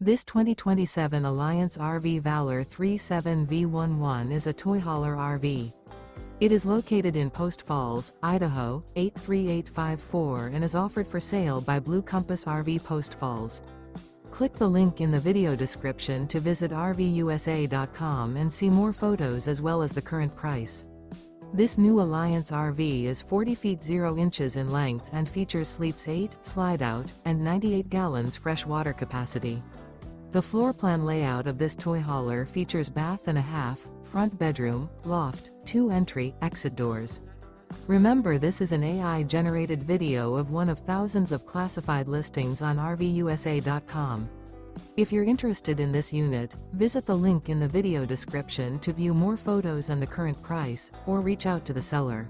This 2027 Alliance RV Valor 37V11 is a toy hauler RV. It is located in Post Falls, Idaho, 83854 and is offered for sale by Blue Compass RV Post Falls. Click the link in the video description to visit RVUSA.com and see more photos as well as the current price. This new Alliance RV is 40 feet 0 inches in length and features sleeps 8, slide-out, and 98 gallons fresh water capacity. The floor plan layout of this toy hauler features bath and a half, front bedroom, loft, 2 entry, exit doors. Remember, this is an AI-generated video of one of thousands of classified listings on RVUSA.com. If you're interested in this unit, visit the link in the video description to view more photos and the current price, or reach out to the seller.